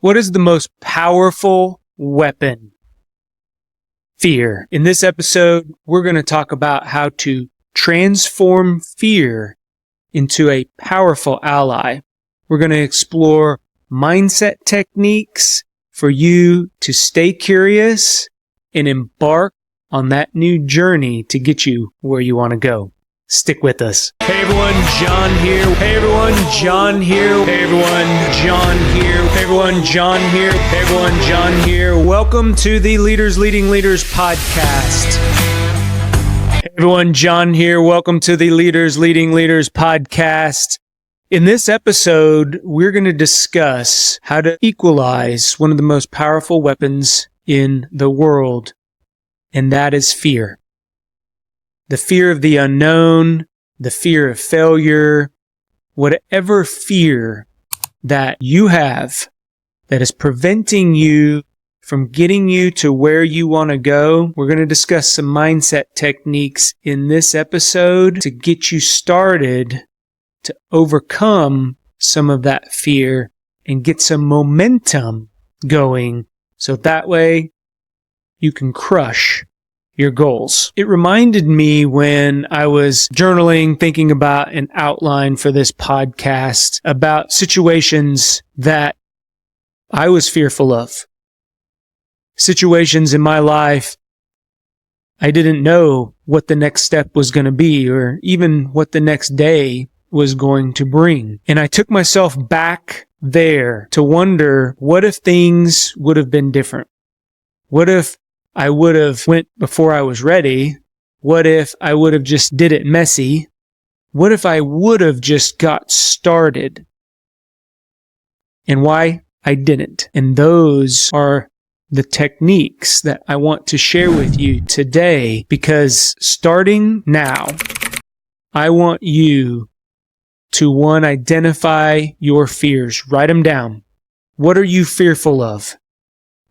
What is the most powerful weapon? Fear. In this episode, we're going to talk about how to transform fear into a powerful ally. We're going to explore mindset techniques for you to stay curious and embark on that new journey to get you where you want to go. Stick with us. Hey everyone, John here. Hey everyone, John here. Hey everyone, John here. Hey everyone, John here. Hey everyone, John here. Welcome to the Leaders Leading Leaders podcast. Hey everyone, John here. Welcome to the Leaders Leading Leaders podcast. In this episode, we're going to discuss how to equalize one of the most powerful weapons in the world, and that is fear. The fear of the unknown, the fear of failure, whatever fear that you have that is preventing you from getting you to where you want to go. We're going to discuss some mindset techniques in this episode to get you started to overcome some of that fear and get some momentum going so that way you can crush your goals. It reminded me when I was journaling, thinking about an outline for this podcast about situations that I was fearful of. Situations in my life I didn't know what the next step was going to be or even what the next day was going to bring. And I took myself back there to wonder, what if things would have been different? What if I would have went before I was ready? What if I would have just did it messy? What if I would have just got started? And why I didn't. And those are the techniques that I want to share with you today, because starting now, I want you to, one, identify your fears. Write them down. What are you fearful of?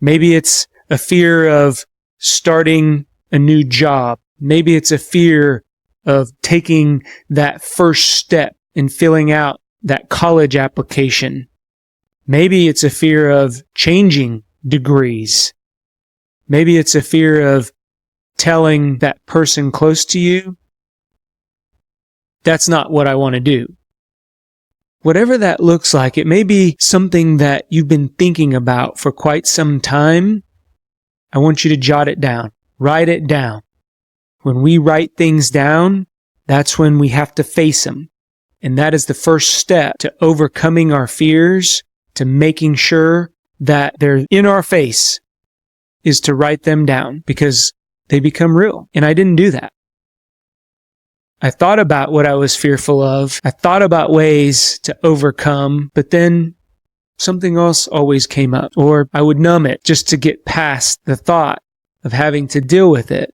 Maybe it's a fear of starting a new job. Maybe it's a fear of taking that first step in filling out that college application. Maybe it's a fear of changing degrees. Maybe it's a fear of telling that person close to you, that's not what I want to do. Whatever that looks like, it may be something that you've been thinking about for quite some time. I want you to jot it down. Write it down. When we write things down, that's when we have to face them. And that is the first step to overcoming our fears, to making sure that they're in our face, is to write them down because they become real. And I didn't do that. I thought about what I was fearful of. I thought about ways to overcome, but then something else always came up, or I would numb it just to get past the thought of having to deal with it.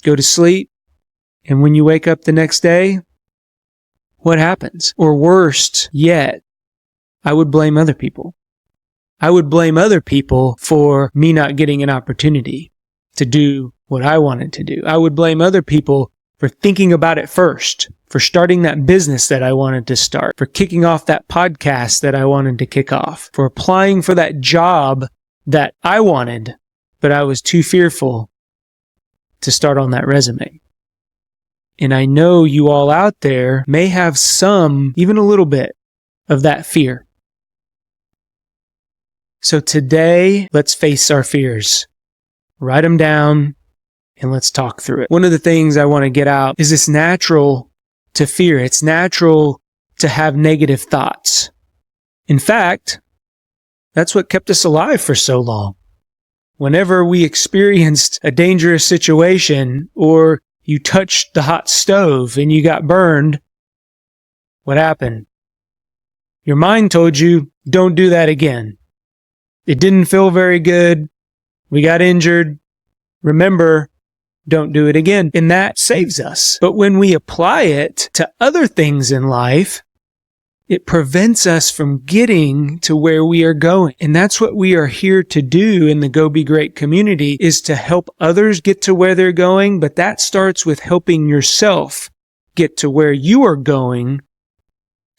Go to sleep, and when you wake up the next day, what happens? Or worst yet, I would blame other people. I would blame other people for me not getting an opportunity to do what I wanted to do. I would blame other people for thinking about it first, for starting that business that I wanted to start, for kicking off that podcast that I wanted to kick off, for applying for that job that I wanted, but I was too fearful to start on that resume. And I know you all out there may have some, even a little bit, of that fear. So today, let's face our fears. Write them down, and let's talk through it. One of the things I want to get out is it's natural to fear. It's natural to have negative thoughts. In fact, that's what kept us alive for so long. Whenever we experienced a dangerous situation, or you touched the hot stove and you got burned, what happened? Your mind told you, don't do that again. It didn't feel very good. We got injured. Remember, don't do it again. And that saves us. But when we apply it to other things in life, it prevents us from getting to where we are going. And that's what we are here to do in the Go Be Great community, is to help others get to where they're going. But that starts with helping yourself get to where you are going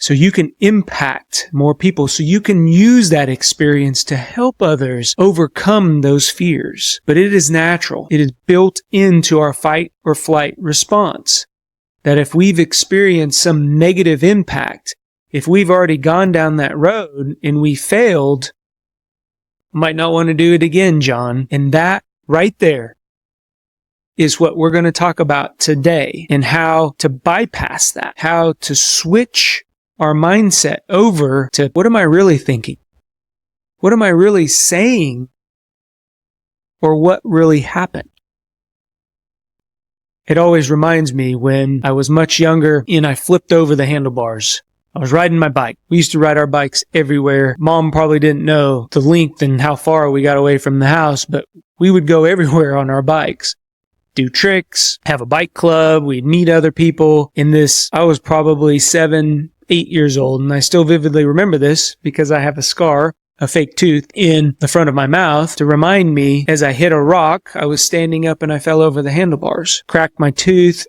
so you can impact more people, so you can use that experience to help others overcome those fears. But it is natural. It is built into our fight or flight response that if we've experienced some negative impact, if we've already gone down that road and we failed, might not want to do it again, John. And that right there is what we're going to talk about today, and how to bypass that, how to switch our mindset over to, what am I really thinking? What am I really saying? Or what really happened? It always reminds me when I was much younger and I flipped over the handlebars. I was riding my bike. We used to ride our bikes everywhere. Mom probably didn't know the length and how far we got away from the house, but we would go everywhere on our bikes. Do tricks, have a bike club, we'd meet other people. I was probably 7, 8 years old, and I still vividly remember this because I have a scar, a fake tooth, in the front of my mouth to remind me as I hit a rock, I was standing up and I fell over the handlebars. Cracked my tooth.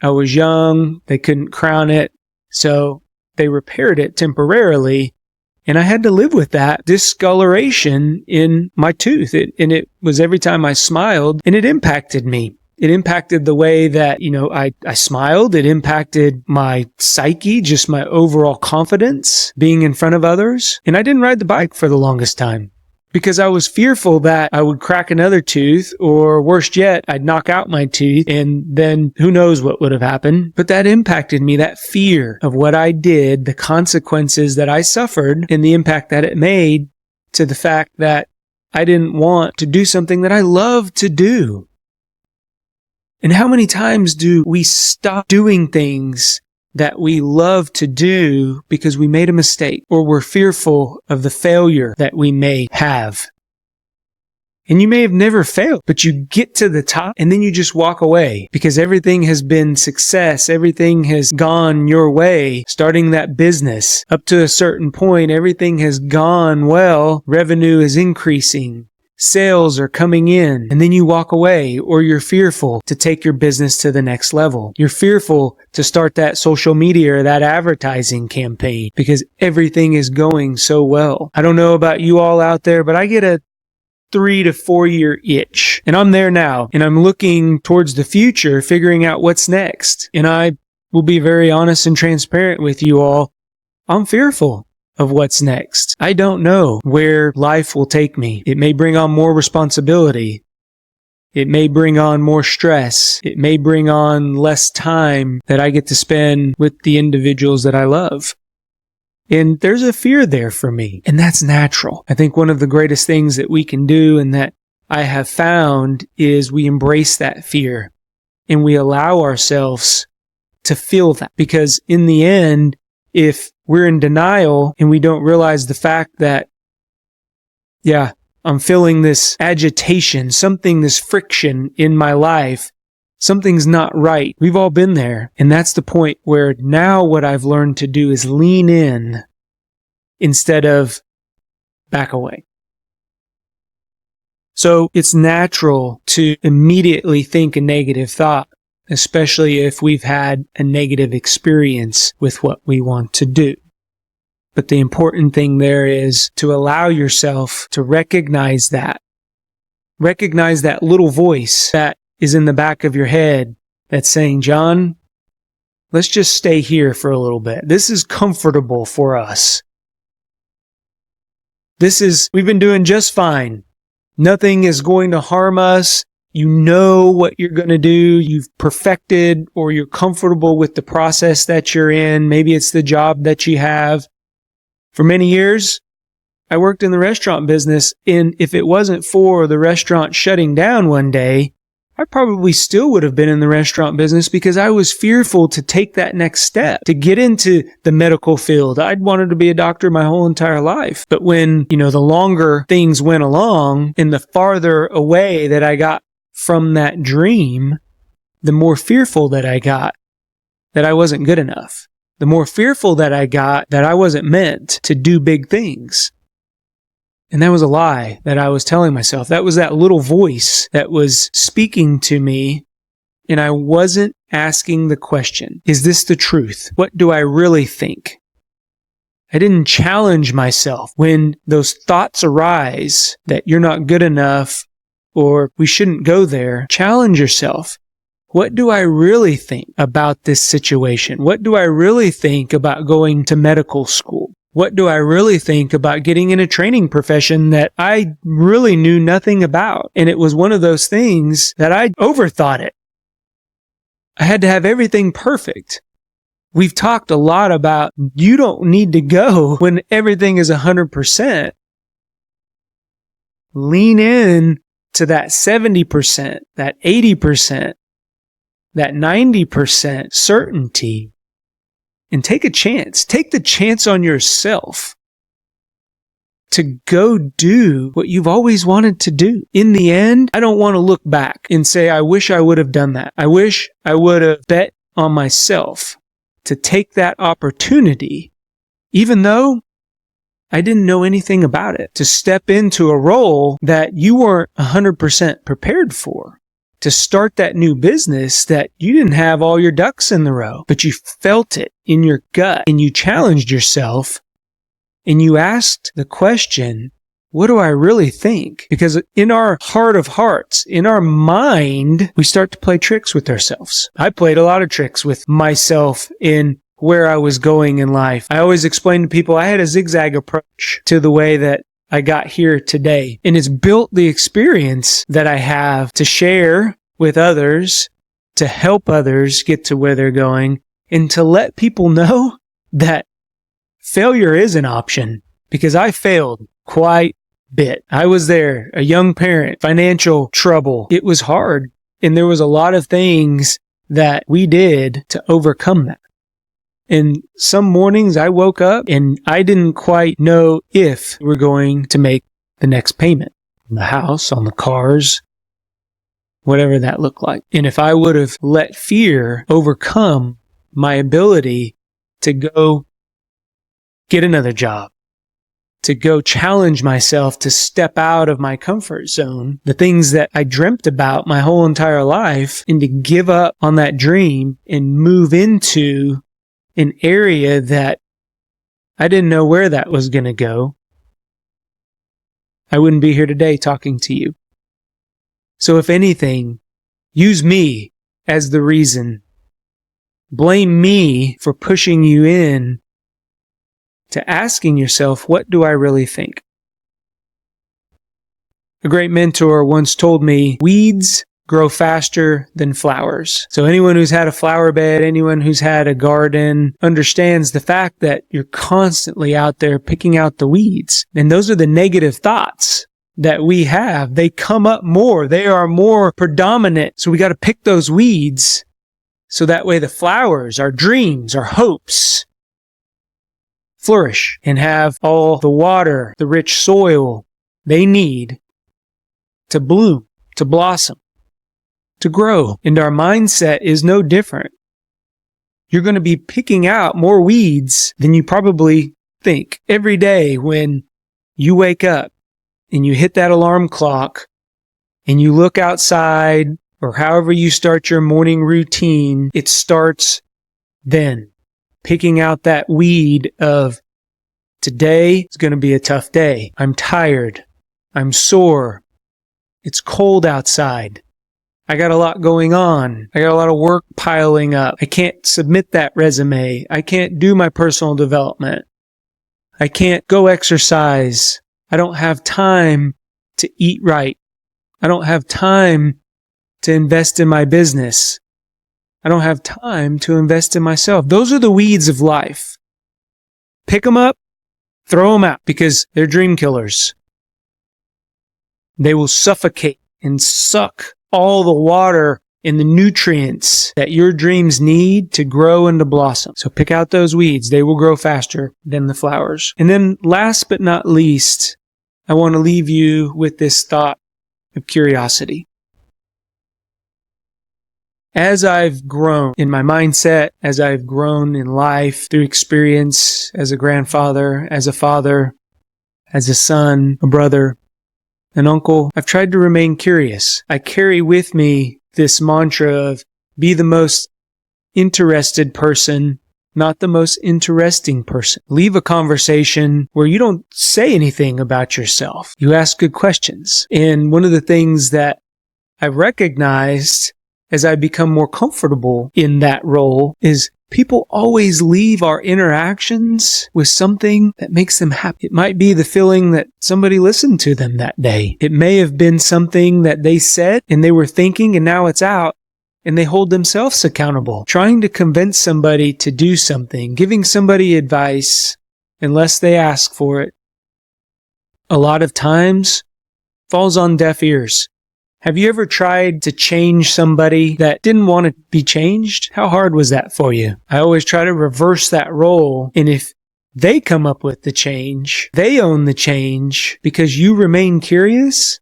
I was young. They couldn't crown it, so they repaired it temporarily. And I had to live with that discoloration in my tooth. It was every time I smiled, and it impacted me. It impacted the way that, I smiled. It impacted my psyche, just my overall confidence being in front of others. And I didn't ride the bike for the longest time because I was fearful that I would crack another tooth, or worse yet, I'd knock out my teeth, and then who knows what would have happened. But that impacted me, that fear of what I did, the consequences that I suffered, and the impact that it made to the fact that I didn't want to do something that I love to do. And how many times do we stop doing things that we love to do because we made a mistake, or we're fearful of the failure that we may have? And you may have never failed, but you get to the top and then you just walk away because everything has been success. Everything has gone your way. Starting that business up to a certain point, everything has gone well. Revenue is increasing. Sales are coming in, and then you walk away, or you're fearful to take your business to the next level. You're fearful to start that social media or that advertising campaign because everything is going so well. I don't know about you all out there, but I get a 3 to 4 year itch, and I'm there now, and I'm looking towards the future, figuring out what's next. And I will be very honest and transparent with you all. I'm fearful of what's next. I don't know where life will take me. It may bring on more responsibility. It may bring on more stress. It may bring on less time that I get to spend with the individuals that I love. And there's a fear there for me, and that's natural. I think one of the greatest things that we can do, and that I have found, is we embrace that fear and we allow ourselves to feel that. Because in the end, if we're in denial and we don't realize the fact that, I'm feeling this agitation, this friction in my life, something's not right. We've all been there. And that's the point where now what I've learned to do is lean in instead of back away. So it's natural to immediately think a negative thought, especially if we've had a negative experience with what we want to do. But the important thing there is to allow yourself to recognize that. Recognize that little voice that is in the back of your head that's saying, John, let's just stay here for a little bit. This is comfortable for us. We've been doing just fine. Nothing is going to harm us. You know what you're going to do. You've perfected, or you're comfortable with the process that you're in. Maybe it's the job that you have. For many years, I worked in the restaurant business, and if it wasn't for the restaurant shutting down one day, I probably still would have been in the restaurant business because I was fearful to take that next step, to get into the medical field. I'd wanted to be a doctor my whole entire life. But when, the longer things went along and the farther away that I got from that dream, the more fearful that I got that I wasn't good enough. The more fearful that I got that I wasn't meant to do big things. And that was a lie that I was telling myself. That was that little voice that was speaking to me And I wasn't asking the question, is this the truth? What do I really think? I didn't challenge myself when those thoughts arise that you're not good enough or we shouldn't go there. Challenge yourself. What do I really think about this situation? What do I really think about going to medical school? What do I really think about getting in a training profession that I really knew nothing about? And it was one of those things that I overthought it. I had to have everything perfect. We've talked a lot about you don't need to go when everything is 100%. Lean in to that 70%, that 80%, that 90% certainty, and take a chance. Take the chance on yourself to go do what you've always wanted to do. In the end, I don't want to look back and say, I wish I would have done that. I wish I would have bet on myself to take that opportunity, even though I didn't know anything about it, to step into a role that you weren't 100% prepared for. To start that new business that you didn't have all your ducks in the row, but you felt it in your gut and you challenged yourself and you asked the question, what do I really think? Because in our heart of hearts, in our mind, we start to play tricks with ourselves. I played a lot of tricks with myself in where I was going in life. I always explain to people I had a zigzag approach to the way that I got here today. And it's built the experience that I have to share with others, to help others get to where they're going, and to let people know that failure is an option, because I failed quite a bit. I was there, a young parent, financial trouble. It was hard. And there was a lot of things that we did to overcome that. And some mornings I woke up and I didn't quite know if we're going to make the next payment on the house, on the cars, whatever that looked like. And if I would have let fear overcome my ability to go get another job, to go challenge myself, to step out of my comfort zone, the things that I dreamt about my whole entire life, and to give up on that dream and move into an area that I didn't know where that was going to go, I wouldn't be here today talking to you. So if anything, use me as the reason. Blame me for pushing you in to asking yourself, what do I really think? A great mentor once told me, weeds grow faster than flowers. So anyone who's had a flower bed, anyone who's had a garden, understands the fact that you're constantly out there picking out the weeds. And those are the negative thoughts that we have. They come up more. They are more predominant. So we got to pick those weeds so that way the flowers, our dreams, our hopes flourish and have all the water, the rich soil they need to bloom, to blossom, to grow. And our mindset is no different. You're going to be picking out more weeds than you probably think every day when you wake up and you hit that alarm clock and you look outside, or however you start your morning routine. It starts then, picking out that weed of, today is going to be a tough day. I'm tired. I'm sore. It's cold outside. I got a lot going on. I got a lot of work piling up. I can't submit that resume. I can't do my personal development. I can't go exercise. I don't have time to eat right. I don't have time to invest in my business. I don't have time to invest in myself. Those are the weeds of life. Pick them up, throw them out, because they're dream killers. They will suffocate and suck all the water and the nutrients that your dreams need to grow and to blossom. So pick out those weeds. They will grow faster than the flowers. And then last but not least, I want to leave you with this thought of curiosity. As I've grown in my mindset, as I've grown in life through experience as a grandfather, as a father, as a son, a brother, an uncle, I've tried to remain curious. I carry with me this mantra of Be the most interested person, not the most interesting person. Leave a conversation where you don't say anything about yourself. You ask good questions. And one of the things that I recognized as I become more comfortable in that role is people always leave our interactions with something that makes them happy. It might be the feeling that somebody listened to them that day. It may have been something that they said and they were thinking and now it's out and they hold themselves accountable. Trying to convince somebody to do something, giving somebody advice unless they ask for it, a lot of times falls on deaf ears. Have you ever tried to change somebody that didn't want to be changed? How hard was that for you? I always try to reverse that role. And if they come up with the change, they own the change because you remain curious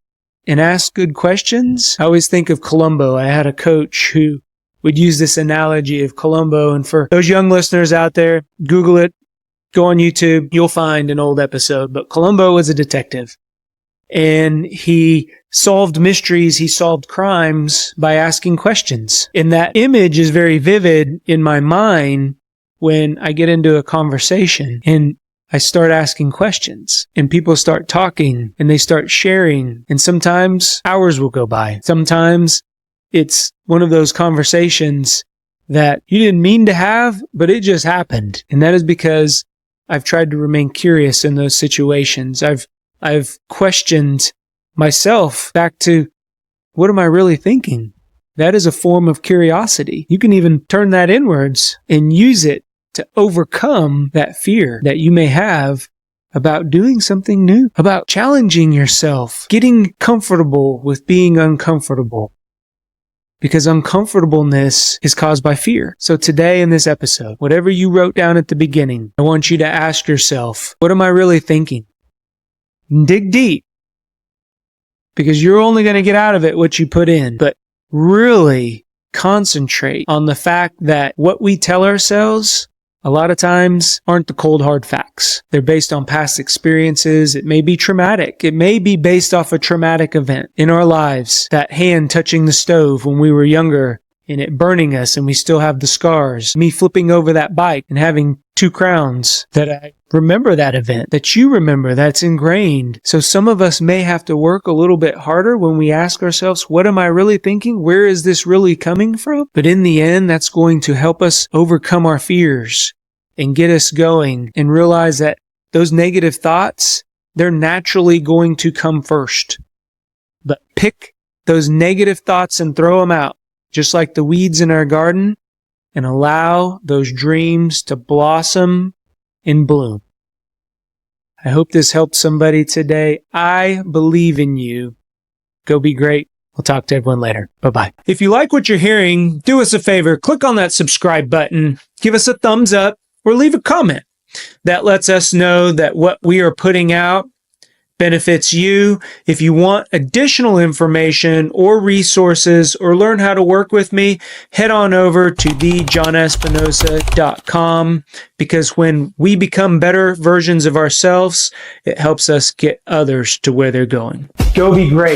and ask good questions. I always think of Columbo. I had a coach who would use this analogy of Columbo. And for those young listeners out there, Google it, go on YouTube, you'll find an old episode. But Columbo was a detective. And he solved mysteries, he solved crimes by asking questions. And that image is very vivid in my mind when I get into a conversation and I start asking questions and people start talking and they start sharing. And sometimes hours will go by. Sometimes it's one of those conversations that you didn't mean to have, but it just happened. And that is because I've tried to remain curious in those situations. I've questioned myself back to, what am I really thinking? That is a form of curiosity. You can even turn that inwards and use it to overcome that fear that you may have about doing something new, about challenging yourself, getting comfortable with being uncomfortable. Because uncomfortableness is caused by fear. So today in this episode, whatever you wrote down at the beginning, I want you to ask yourself, what am I really thinking? Dig deep, because you're only going to get out of it what you put in, but really concentrate on the fact that what we tell ourselves a lot of times aren't the cold hard facts. They're based on past experiences. It may be traumatic. It may be based off a traumatic event in our lives. That hand touching the stove when we were younger and it burning us and we still have the scars. Me flipping over that bike and having 2 crowns. That I remember that event, that you remember, that's ingrained. So some of us may have to work a little bit harder when we ask ourselves, what am I really thinking? Where is this really coming from? But in the end, that's going to help us overcome our fears and get us going and realize that those negative thoughts, they're naturally going to come first. But pick those negative thoughts and throw them out, just like the weeds in our garden, and allow those dreams to blossom and bloom. I hope this helped somebody today. I believe in you. Go be great. We'll talk to everyone later. Bye-bye. If you like what you're hearing, do us a favor. Click on that subscribe button. Give us a thumbs up or leave a comment. That lets us know that what we are putting out benefits you. If you want additional information or resources or learn how to work with me, head on over to thejohnespinosa.com, because when we become better versions of ourselves, it helps us get others to where they're going. Go be great.